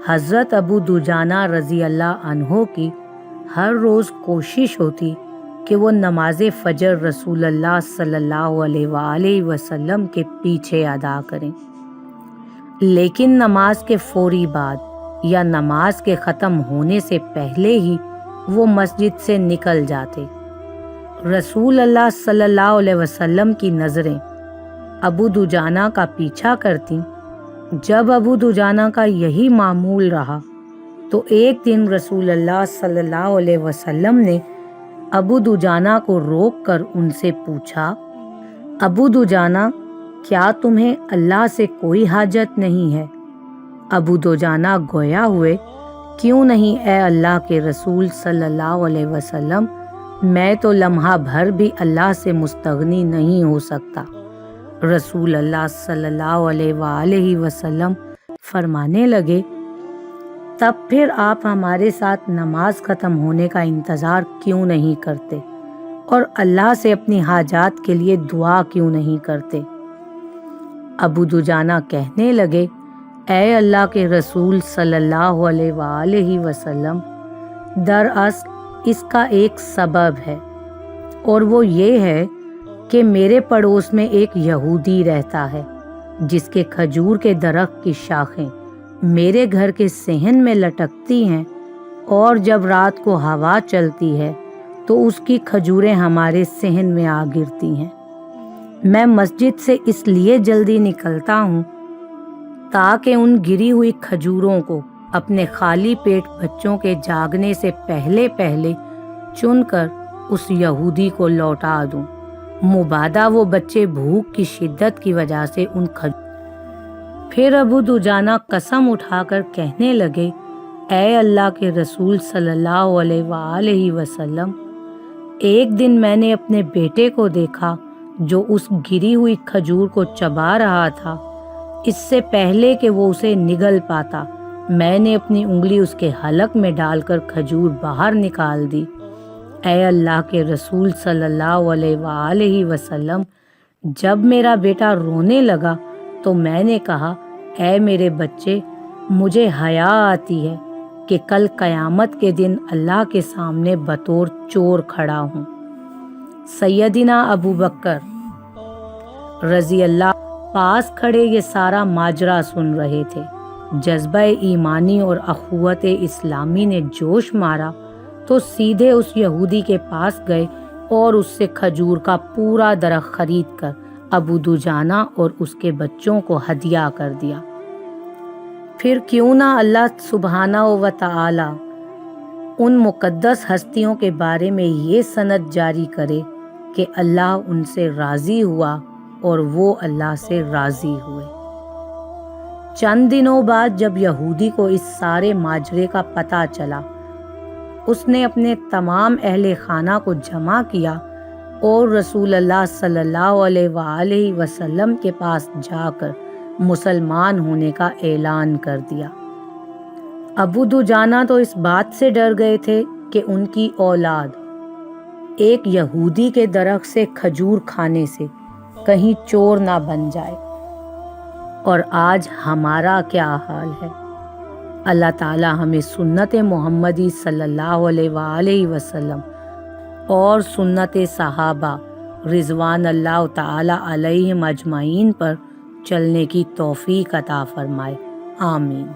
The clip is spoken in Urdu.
حضرت ابو دجانہ رضی اللہ عنہ کی ہر روز کوشش ہوتی کہ وہ نماز فجر رسول اللہ صلی اللہ علیہ وآلہ وسلم کے پیچھے ادا کریں، لیکن نماز کے فوری بعد یا نماز کے ختم ہونے سے پہلے ہی وہ مسجد سے نکل جاتے۔ رسول اللہ صلی اللہ علیہ وسلم کی نظریں ابو دجانہ کا پیچھا کرتیں۔ جب ابو دجانہ کا یہی معمول رہا تو ایک دن رسول اللہ صلی اللہ علیہ وسلم نے ابو دجانہ کو روک کر ان سے پوچھا، ابو دجانہ، کیا تمہیں اللہ سے کوئی حاجت نہیں ہے؟ ابو دجانہ گویا ہوئے، کیوں نہیں اے اللہ کے رسول صلی اللہ علیہ وسلم، میں تو لمحہ بھر بھی اللہ سے مستغنی نہیں ہو سکتا۔ رسول اللہ صلی اللہ علیہ وآلہ وسلم فرمانے لگے، تب پھر آپ ہمارے ساتھ نماز ختم ہونے کا انتظار کیوں نہیں کرتے اور اللہ سے اپنی حاجات کے لیے دعا کیوں نہیں کرتے؟ ابو دجانہ کہنے لگے، اے اللہ کے رسول صلی اللہ علیہ وآلہ وسلم، دراصل اس کا ایک سبب ہے، اور وہ یہ ہے کہ میرے پڑوس میں ایک یہودی رہتا ہے جس کے کھجور کے درخت کی شاخیں میرے گھر کے صحن میں لٹکتی ہیں، اور جب رات کو ہوا چلتی ہے تو اس کی کھجوریں ہمارے صحن میں آ گرتی ہیں۔ میں مسجد سے اس لیے جلدی نکلتا ہوں تاکہ ان گری ہوئی کھجوروں کو اپنے خالی پیٹ بچوں کے جاگنے سے پہلے چن کر اس یہودی کو لوٹا دوں، مبادا وہ بچے بھوک کی شدت کی وجہ سے پھر ابو دجانہ قسم اٹھا کر کہنے لگے، اے اللہ کے رسول صلی اللہ علیہ وآلہ وسلم، ایک دن میں نے اپنے بیٹے کو دیکھا جو اس گری ہوئی کھجور کو چبا رہا تھا۔ اس سے پہلے کہ وہ اسے نگل پاتا، میں نے اپنی انگلی اس کے حلق میں ڈال کر کھجور باہر نکال دی۔ اے اللہ کے رسول صلی اللہ علیہ وآلہ وسلم، جب میرا بیٹا رونے لگا تو میں نے کہا، اے میرے بچے، مجھے حیا آتی ہے کہ کل قیامت کے دن اللہ کے سامنے بطور چور کھڑا ہوں۔ سیدنا ابو بکر رضی اللہ پاس کھڑے یہ سارا ماجرا سن رہے تھے۔ جذبہ ایمانی اور اخوت اسلامی نے جوش مارا تو سیدھے اس یہودی کے پاس گئے اور اس سے کھجور کا پورا درخت خرید کر ابو دجانہ اور اس کے بچوں کو ہدیہ کر دیا۔ پھر کیوں نہ اللہ سبحانہ و تعالی ان مقدس ہستیوں کے بارے میں یہ سند جاری کرے کہ اللہ ان سے راضی ہوا اور وہ اللہ سے راضی ہوئے۔ چند دنوں بعد جب یہودی کو اس سارے ماجرے کا پتہ چلا، اس نے اپنے تمام اہل خانہ کو جمع کیا اور رسول اللہ صلی اللہ علیہ وآلہ وسلم کے پاس جا کر مسلمان ہونے کا اعلان کر دیا۔ ابو دجانہ تو اس بات سے ڈر گئے تھے کہ ان کی اولاد ایک یہودی کے درخت سے کھجور کھانے سے کہیں چور نہ بن جائے، اور آج ہمارا کیا حال ہے۔ اللہ تعالی ہمیں سنت محمدی صلی اللہ علیہ وآلہ وسلم اور سنت صحابہ رضوان اللہ تعالی علیہم اجمعین پر چلنے کی توفیق عطا فرمائے، آمین۔